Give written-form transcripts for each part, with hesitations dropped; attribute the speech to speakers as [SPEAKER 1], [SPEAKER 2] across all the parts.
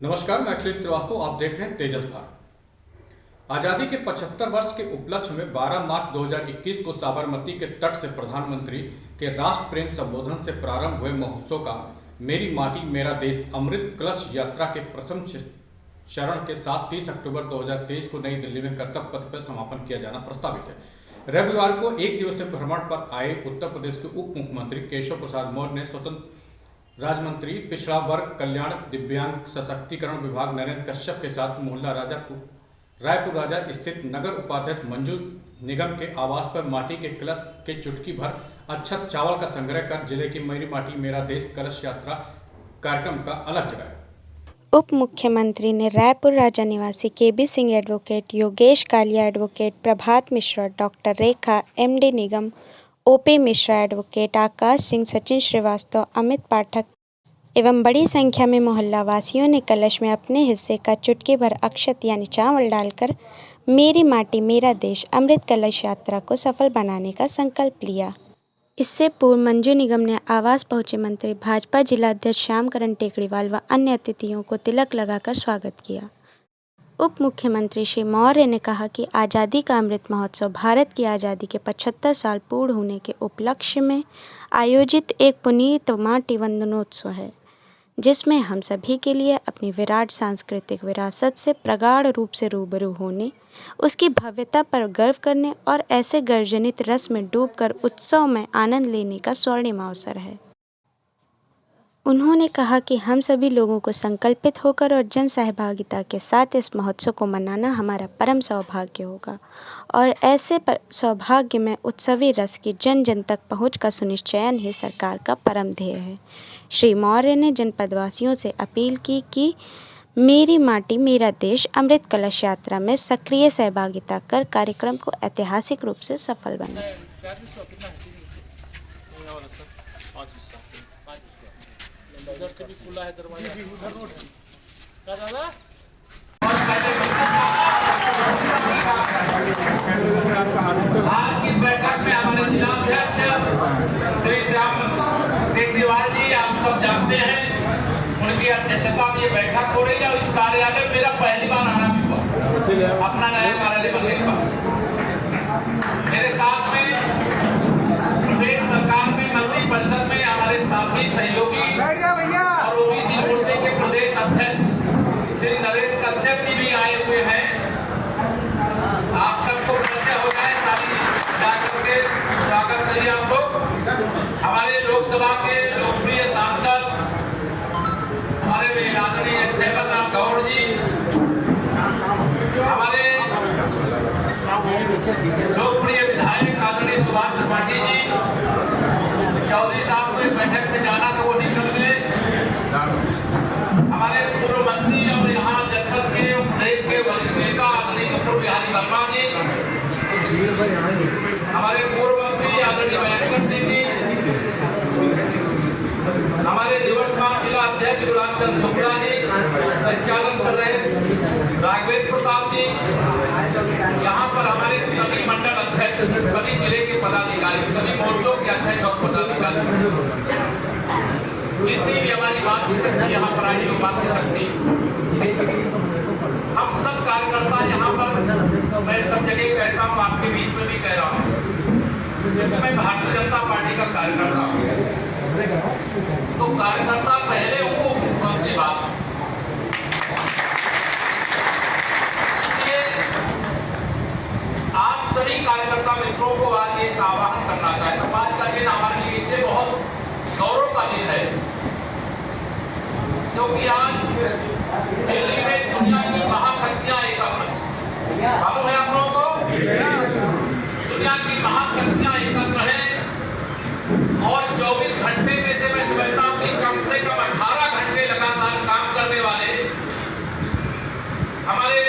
[SPEAKER 1] नमस्कार, मैं अखिलेश श्रीवास्तव। आप देख रहे हैं तेजस भारत। आजादी के 75 वर्ष के उपलक्ष्य में 12 मार्च 2021 को साबरमती के तट से प्रधानमंत्री के राष्ट्र प्रेम संबोधन से प्रारंभ हुए महोत्सव का मेरी माटी मेरा देश अमृत कलश यात्रा के प्रथम चरण के साथ 30 अक्टूबर 2023 को नई दिल्ली में कर्तव्य पथ पर समापन किया जाना प्रस्तावित है। रविवार को एक दिवसीय भ्रमण पर आए उत्तर प्रदेश के उप मुख्यमंत्री केशव प्रसाद मौर्य ने स्वतंत्र राज्य पिछड़ा वर्ग कल्याण दिव्यांग सशक्तिकरण विभाग नरेंद्र कश्यप के साथ मोहल्ला रायपुर राजा स्थित नगर उपाध्यक्ष मंजू निगम के आवास पर माटी के कलश के चुटकी भर अच्छत चावल का संग्रह कर जिले की मेरी माटी मेरा देश कलश यात्रा कार्यक्रम का अलग जगाया।
[SPEAKER 2] उप मुख्यमंत्री ने रायपुर राजा निवासी केबी सिंह एडवोकेट, योगेश कालिया एडवोकेट, प्रभात मिश्रा, डॉक्टर रेखा, एमडी निगम, ओपी मिश्रा एडवोकेट, आकाश सिंह, सचिन श्रीवास्तव, अमित पाठक एवं बड़ी संख्या में मोहल्ला वासियों ने कलश में अपने हिस्से का चुटकी भर अक्षत यानी चावल डालकर मेरी माटी मेरा देश अमृत कलश यात्रा को सफल बनाने का संकल्प लिया। इससे पूर्व मंजू निगम ने आवास पहुंचे मंत्री, भाजपा जिलाध्यक्ष श्यामकरण टेकड़ीवाल व अन्य अतिथियों को तिलक लगाकर स्वागत किया। उप मुख्यमंत्री श्री मौर्य ने कहा कि आज़ादी का अमृत महोत्सव भारत की आज़ादी के 75 साल पूर्ण होने के उपलक्ष्य में आयोजित एक पुनीत माटी वंदनोत्सव है, जिसमें हम सभी के लिए अपनी विराट सांस्कृतिक विरासत से प्रगाढ़ रूप से रूबरू होने, उसकी भव्यता पर गर्व करने और ऐसे गर्जनित रस में डूबकर उत्सव में आनंद लेने का स्वर्णिम अवसर है। उन्होंने कहा कि हम सभी लोगों को संकल्पित होकर और जन सहभागिता के साथ इस महोत्सव को मनाना हमारा परम सौभाग्य होगा और ऐसे सौभाग्य में उत्सवी रस की जन जन तक पहुँच का सुनिश्चयन ही सरकार का परम ध्येय है। श्री मौर्य ने जनपदवासियों से अपील की कि मेरी माटी मेरा देश अमृत कलश यात्रा में सक्रिय सहभागिता कर कार्यक्रम को ऐतिहासिक रूप से सफल बनाए।
[SPEAKER 3] आज की बैठक में हमारे जिलाध्यक्ष श्री श्याम टेकड़ीवाल जी आप सब जानते हैं, उनकी अध्यक्षता में ये बैठक हो रही है। इस कार्यालय मेरा पहली बार आना भी हुआ, अपना नया कार्यालय बनने के बाद। मेरे साथ में प्रदेश सरकार में मंत्रिपरिषद में हमारे साथी सहयोगी और ओबीसी मोर्चे के प्रदेश अध्यक्ष श्री नरेंद्र कश्यप जी भी आए हुए हैं। आप सबको परिचय हो जाए, सारी जाकर के स्वागत करिए आप लोग। हमारे लोकसभा के लोकप्रिय सांसद हमारे आदरणीय जयवंत गौड़ जी, हमारे लोकप्रिय विधायक आदरणीय सुभाष त्रिपाठी जी, चौधरी साहब को एक बैठक में जाना था, वो निकल गए। हमारे पूर्व मंत्री और यहाँ जनपद के प्रदेश के वरिष्ठ नेता आदरणीय डॉक्टर बिहारी वर्मा जी, हमारे पूर्व मंत्री आदरणीय महेंद्र सिंह जी, हमारे निवर्तमान जिला अध्यक्ष गुलाब चंद शुक्ला जी संचालन कर रहे राघवेंद्र प्रताप जी, यहाँ पर हमारे सभी मंडल अध्यक्ष, सभी जिले के पदाधिकारी, सभी मोर्चों के अध्यक्ष और पदाधिकारी, जितनी भी हमारी बात हो सकती यहाँ पर आई हो बात हो सकती, हम सब कार्यकर्ता यहाँ पर, मैं सब जगह कहता हूँ, आपके बीच में भी कह रहा हूँ, मैं भारतीय जनता पार्टी का कार्यकर्ता हूँ। तो कार्यकर्ता पहले उनको दूसरी बात, आप सभी कार्यकर्ता मित्रों को आज एक आह्वान करना चाहता हूँ। आज का दिन हमारे लिए इसलिए बहुत गौरव का दिन है क्योंकि आज दिल्ली में दुनिया की महाशक्तियां एकत्र हैं। मालूम है आप लोगों को, दुनिया की महाशक्तियां एकत्र हैं और 24 घंटे में से मैं समझता हूं कि कम से कम 18 घंटे लगातार काम करने वाले हमारे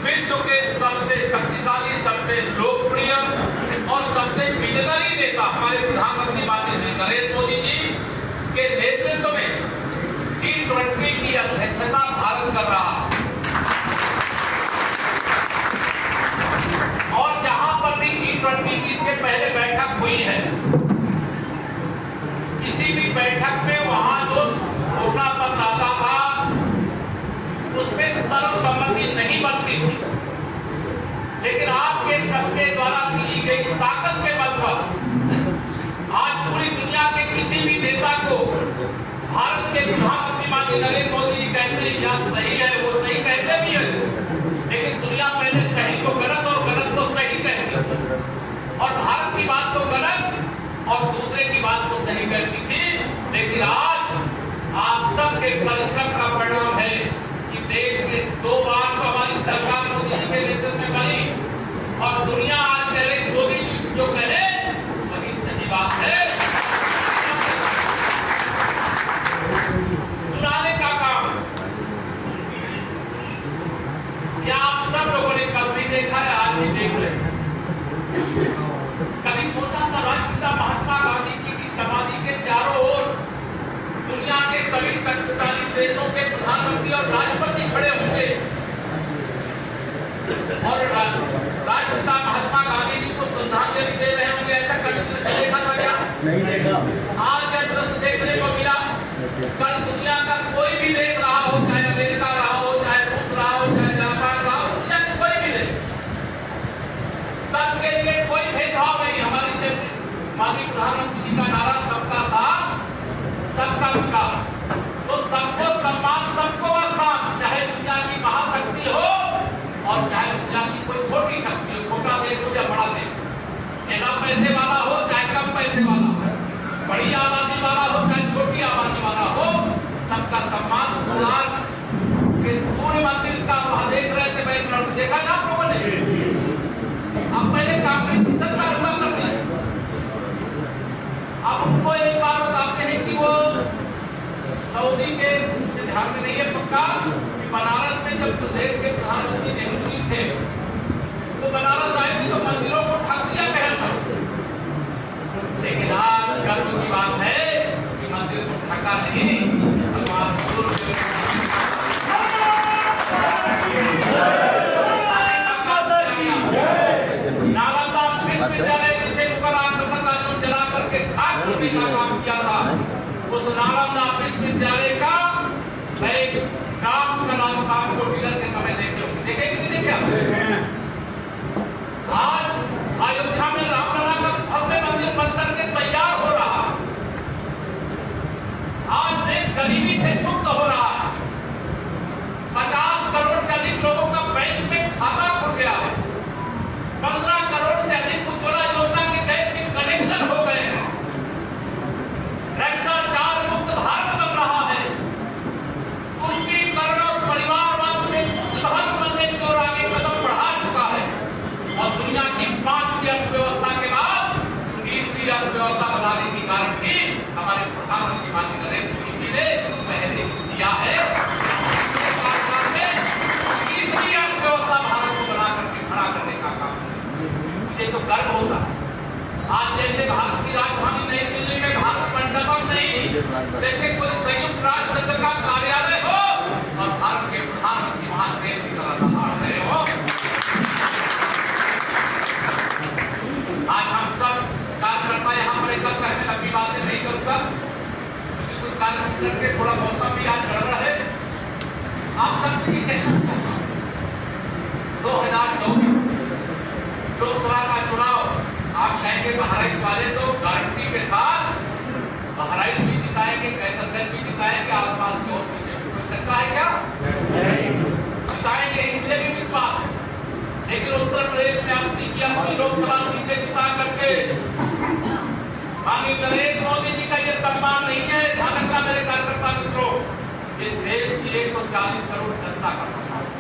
[SPEAKER 3] विश्व के सबसे शक्तिशाली, सबसे लोकप्रिय और सबसे विजनरी नेता हमारे प्रधानमंत्री माननीय श्री नरेंद्र मोदी जी के नेतृत्व में G20 की अध्यक्षता भारत कर रहा है। और जहां पर भी G20 की इसके पहले बैठक हुई है, किसी भी बैठक में वहां जो घोषणा पत्र आता था भी माननीय नरेंद्र मोदी जी कहते हैं या सही है, वो सही कहते भी है, लेकिन दुनिया पहले सही को गलत और गलत को सही कहती है, और भारत की बात को गलत और दूसरे की बात को सही कहती थी। लेकिन आज आप सबके परिश्रम का परिणाम है कि देश में 2 बार तो हमारी सरकार मोदी जी के नेतृत्व में बनी, और दुनिया आज कह रही मोदी जी जो कहे वही सही बात है। सुनाने का काम या आप सब लोगों ने कल भी देखा है, आज भी देख रहे हैं। कभी सोचा था राष्ट्रपिता महात्मा गांधी जी की समाधि के चारों ओर दुनिया के सभी शक्तिशाली देशों के प्रधानमंत्री और राष्ट्रपति खड़े होंगे और राष्ट्रपिता महात्मा गांधी जी को श्रद्धांजलि दे रहे होंगे? ऐसा कभी दृश्य देखा था क्या? नहीं देखा। आज यह दृश्य देखने को मिला। कल दुनिया का कोई भी देश रहा हो, चाहे अमेरिका रहा हो, चाहे रूस रहा हो, चाहे जापान रहा हो, दुनिया के कोई भी देश, सबके लिए कोई भेदभाव नहीं। हमारी जैसे माननीय प्रधानमंत्री जी का नारा सबका साथ सबका विकास, तो सबको सम्मान, सबको आसान, चाहे दुनिया की महाशक्ति हो और चाहे दुनिया की कोई छोटी शक्ति हो, छोटा देश हो या बड़ा देश, ज्यादा पैसे वाला हो चाहे कम पैसे वाला हो, बड़ी आबादी वाला हो चाहे छोटी आबादी वाला हो, सबका सम्मान। कोलार के सूर्य मंदिर का वहां देख रहे थे, बैकग्राउंड देखा ना आप लोगों ने? अब पहले कांग्रेस की सरकार हुआ करती है, अब उनको एक बार बताते हैं कि वो सऊदी के ध्यान में नहीं है पक्का कि बनारस में जब प्रदेश के प्रधानमंत्री नेहरू जी थे तो बनारस आए थे तो मंदिरों को ठग दिया कहना था, लेकिन आज गर्व की बात है कि मंदिर को ठगा नहीं, भगवान नालंदा विश्वविद्यालय जिसे मुगल आक्रमणकारियों जला करके खाक करने का काम किया था, उस नालंदा विश्वविद्यालय का मैं एक राम कलाम साहब को डिनर के समय देखे कि नहीं देखे? आज अयोध्या में रामलला का भव्य मंदिर बनकर के तैयार हो रहा, आज देश गरीबी से मुक्त हो रहा है, 50 करोड़ से अधिक लोगों का बैंक में खाता खुल गया है, 15 करोड़ से अधिक उज्ज्वला योजना के गैस के कनेक्शन हो गए हैं, भ्रष्टाचार मुक्त भारत बन रहा है, तुष्टीकरण और परिवारवाद से मुक्त भारत बनने की ओर आगे कदम बढ़ा चुका है, और दुनिया की 5वीं अर्थव्यवस्था के बाद 30वीं अर्थव्यवस्था बनाने की गारंटी हमारे प्रधानमंत्री माननीय नरेंद्र मोदी जी ने पहले दिया है। तीसरी अर्थव्यवस्था भारत को बना करके खड़ा करने का काम मुझे तो गर्व होगा। आज जैसे भारत की राजधानी नई दिल्ली में भारत मंडपम नहीं, जैसे कोई संयुक्त राष्ट्र संघ का कार्यालय हो और भारत के प्रधानमंत्री वहां से भी दहाड़ रहे हो। आज हम सब कार्यकर्ता यहाँ पर एकत्र हैं, लंबी बातें नहीं करूंगा क्योंकि कुछ कार्यक्रम करके थोड़ा मौसम भी आज गड़बड़ है। आप सबसे ये कहना चाहता हूँ 2024 लोकसभा का चुनाव आप कहेंगे बहराइच वाले तो गारंटी के साथ बहराइच भी जिताएंगे, कैसरगंज भी जिताएंगे, आसपास की और सीटें भी मिल सकता है क्या? जिताएंगे, इनसे भी विश्वास है। लेकिन उत्तर प्रदेश में 80 लोकसभा सीटें जिता करके माननीय नरेंद्र मोदी जी का ये सम्मान नहीं है, ध्यान रखना मेरे कार्यकर्ता मित्रों, ये देश की 140 करोड़ जनता का सम्मान है,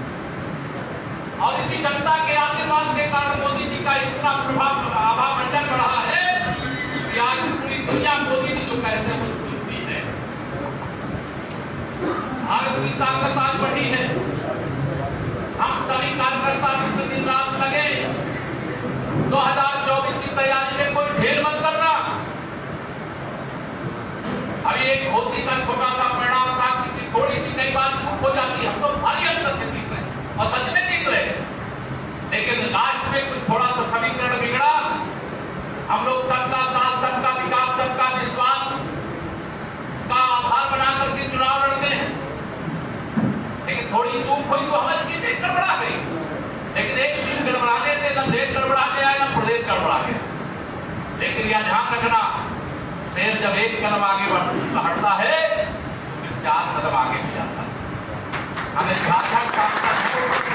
[SPEAKER 3] और इसी जनता के आशीर्वाद के कारण मोदी जी का इतना प्रभाव आभा मंडल बढ़ा है कि आज पूरी दुनिया मोदी जी जो कहते हैं वो सुनती है। भारत की ताकत आज बढ़ी है, हम सभी कार्यकर्ता मित्र दिन रात लगे 2024 की तैयारी में कोई ढेर मत करना। अभी एक घोषी का छोटा सा परिणाम था, किसी थोड़ी सी कई बार चूक हो जाती है, हम तो भारी अंतर से जीत रहे और सच में जीत रहे, लेकिन लास्ट में कुछ थोड़ा सा समीकरण बिगड़ा। हम लोग सबका साथ, सबका विकास, सबका विश्वास का आधार बना करके चुनाव लड़ते हैं, लेकिन थोड़ी चूक हुई तो हमारी सीटें गड़बड़ा गई। लेकिन एक सीट गड़बड़ाने से न देश गड़बड़ा गया न प्रदेश गड़बड़ा गया। लेकिन यह ध्यान रखना, शेर जब एक कदम आगे बढ़ता है तो 4 कदम कदम आगे भी जाता है। हमें झारखंड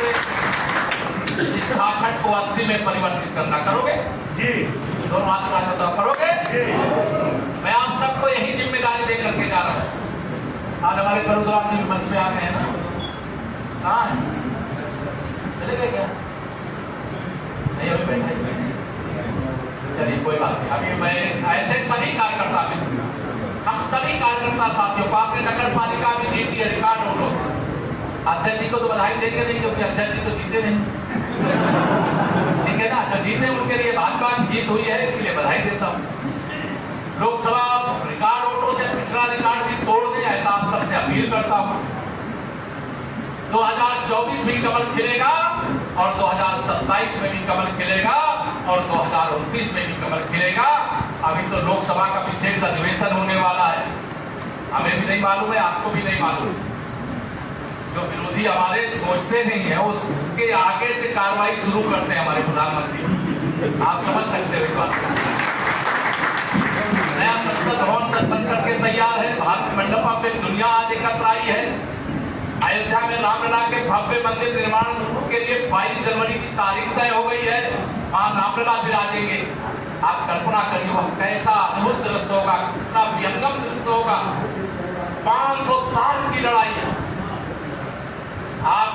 [SPEAKER 3] इस 66 को 80 में परिवर्तित करना। करोगे जी? दोनों हाथ उठा के बताओ, करोगे जी? मैं आप सबको यही जिम्मेदारी दे करके जा रहा हूँ। आज हमारे परशुराम जी मंच पे आ गए हैं ना, कहाँ है? चले गए क्या? नहीं, अभी बैठे हुए हैं। चलिए कोई बात नहीं। अभी मैं ऐसे सभी कार्यकर्ता में, हम सभी कार्यकर्ता साथियों को, आपने नगर पालिका में जीती है रिकॉर्ड वोटों से। अध्यक्ष जी को तो बधाई देंगे नहीं, क्योंकि अध्यक्ष जी तो जीते नहीं, ठीक है ना? जो जीते उनके लिए भाजपा की जीत हुई है, इसलिए बधाई देता हूँ। लोकसभा रिकॉर्ड वोटों से पिछड़ा रिकॉर्ड भी तोड़ दें, ऐसा आप सबसे अपील करता हूँ। 2024 में कमल खिलेगा और 2027 में भी कमल खिलेगा और 2029 में भी कमल खिलेगा। अभी तो लोकसभा का विशेष अधिवेशन होने वाला है, हमें भी नहीं मालूम है, आपको भी नहीं मालूम। जो विरोधी हमारे सोचते नहीं है, उसके आगे से कार्रवाई शुरू करते हैं हमारे प्रधानमंत्री। आप समझ सकते हो इस बात को। नया संसद भवन बन करके तैयार है, भारत मंडप में दुनिया आज एकत्र आई है। अयोध्या में रामलला के भव्य मंदिर निर्माण के लिए 22 जनवरी की तारीख तय हो गई है। वहां रामलला विराजेंगे। आप कल्पना करिए वह कैसा अद्भुत दृश्य होगा, कितना व्यंगम दृश्य होगा। 500 साल की लड़ाई है। आप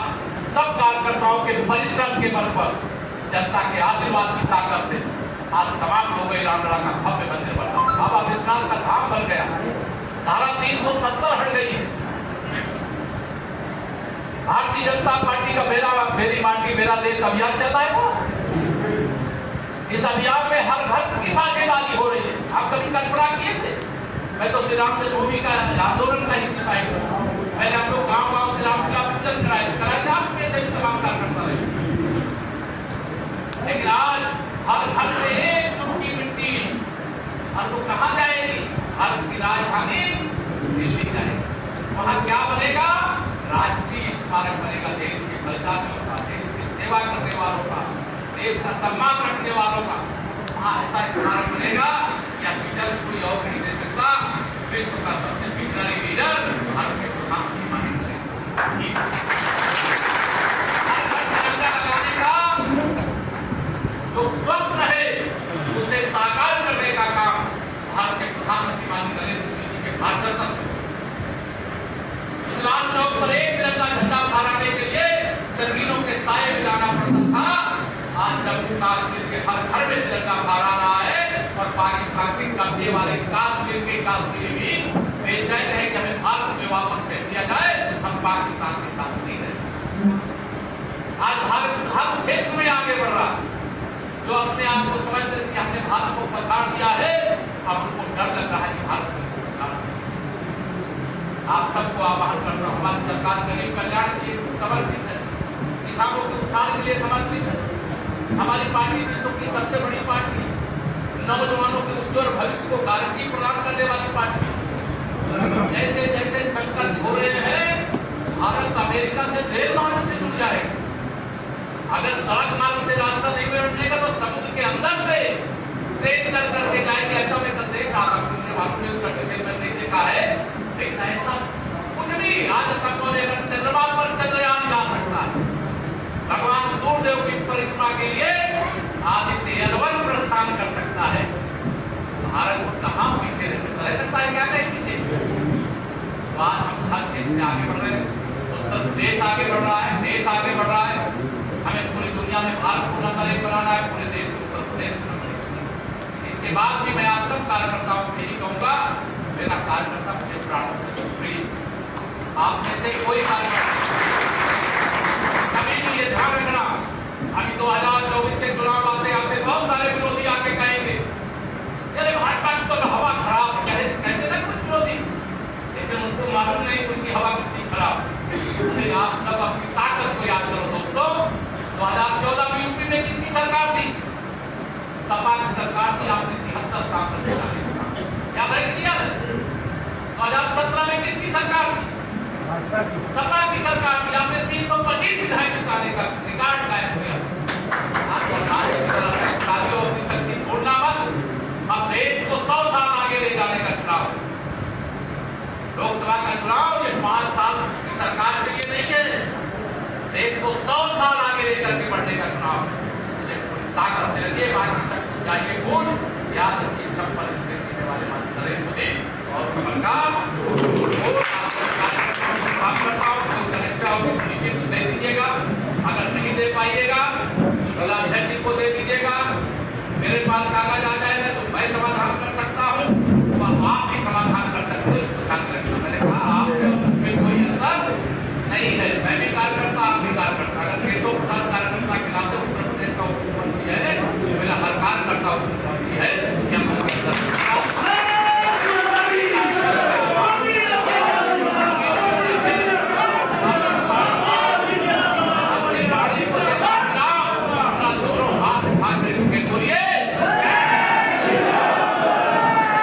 [SPEAKER 3] सब कार्यकर्ताओं के परिश्रम के बल पर, जनता के आशीर्वाद की ताकत से आज समाप्त हो गई रामलला का भव्य मंदिर बनना। बाबा विश्वनाथ का धाम बन गया। धारा 370 हट गई है। भारतीय जनता पार्टी का मेरी माटी मेरा देश अभियान चल रहा है वो। इस अभियान में हर घर की साझेदारी हो रही है। आप कभी कल्पना किए थे? मैं तो श्री राम जन्मभूमि का आंदोलन का हिस्सा पाई। मैंने हम लोग गाँव-गाँव से राम का पूजन कराए था, अपने से भी तमाम कार्य करता रहे। लेकिन आज हर घर से एक चुटकी मिट्टी और वो कहाँ जाएगी? भारत की राजधानी दिल्ली जाएगी। वहां क्या बनेगा? राष्ट्रीय स्मारक बनेगा। देश के बलिदानियों का, देश की सेवा करने वालों का, देश का सम्मान रखने वालों का वहां ऐसा स्मारक बनेगा या लीडर कोई और नहीं दे सकता। विश्व का सबसे विजनरी लीडर भारत के प्रधानमंत्री माने तिरंगा लगाने का जो स्वप्न है उसे साकार करने का काम भारत के प्रधानमंत्री माननीय नरेंद्र मोदी जी के मार्गदर्शन। लाल चौक पर एक तिरंगा झंडा फहराने के लिए सरगीनों के साए में जाना पड़ता था। आज जम्मू कश्मीर के हर घर में तिरंगा फहरा रहा है और पाकिस्तान के कब्जे वाले कश्मीर के काश्मीरी भी बेचैन है कि हमें भारत में वापस भेज दिया जाए, हम पाकिस्तान के साथ नहीं रहेंगे। आज भारत हर क्षेत्र में आगे बढ़ रहा है। जो अपने आप को समझते कि हमने भारत को पछाड़ दिया है, अब उनको डर लग रहा है कि भारत को पछाड़ दिया। आप सबको आह्वान करता हूं, हमारी सरकार गरीब कल्याण के लिए समर्पित है, किसानों के उत्थान के लिए समर्पित है। हमारी पार्टी विश्व की सबसे बड़ी पार्टी, नौजवानों के उज्जवल भविष्य को गारंटी प्रदान करने वाली पार्टी। जैसे जैसे संकट हो रहे हैं, भारत अमेरिका से रेल मार्ग से जुड़ जाएगा। अगर सड़क मार्ग से रास्ता नहीं मिलेगा तो समुद्र के अंदर से ट्रेन चल करके जाएगी। ऐसा मैं कल देख रहा था, मैंने देखा है। लेकिन ऐसा कुछ नहीं आज संभव है। अगर चंद्रमा पर चंद्रयान जा सकता है, भगवान सूर्यदेव की परिक्रमा के लिए आदित्य L1 प्रस्थान कर सकता है। भारत को कहां पीछे रह सकता है? क्या कहीं पीछे? आज हम हर क्षेत्र में आगे बढ़ रहे हैं। उत्तर प्रदेश आगे बढ़ रहा है, देश आगे बढ़ रहा है। हमें पूरी दुनिया में भारत को नंबर 1 बनाना है, पूरे देश को उत्तर प्रदेश को नंबर 1 बनाना है। इसके बाद भी मैं आप सब कार्यकर्ताओं को यही कहूंगा, मेरा कार्यकर्ता मुझे प्राणों से प्रिय। आप में से कोई कार्यकर्ता कभी भी ये ध्यान रखना, अभी 2024 के चुनाव आते आते बहुत सारे विरोधी आके कहेंगे अरे भाजपा की तो हवा खराब है, कहते ना कुछ विरोधी, लेकिन उनको मालूम नहीं उनकी हवा कितनी खराब। लेकिन आप सब अपनी ताकत को याद करो दोस्तों। 2014 में यूपी में किसकी सरकार थी? सपा की सरकार थी। आपने 73 सांसद जिताए, याद है कि याद है? 2017 में किसकी सरकार थी? सपा की सरकार थी। आपने 325 विधायक जिताने का रिकॉर्ड कायम किया। आपको अपनी शक्ति छोड़ना मत। अब देश को 100 साल आगे ले जाने का चुनाव। लोकसभा का चुनाव ये 5 साल की सरकार के लिए नहीं है, देश को 100 साल आगे लेकर के बढ़ने का चुनाव है। ताकत से लगे, बाकी सब कुछ चाहिए, याद रखिए।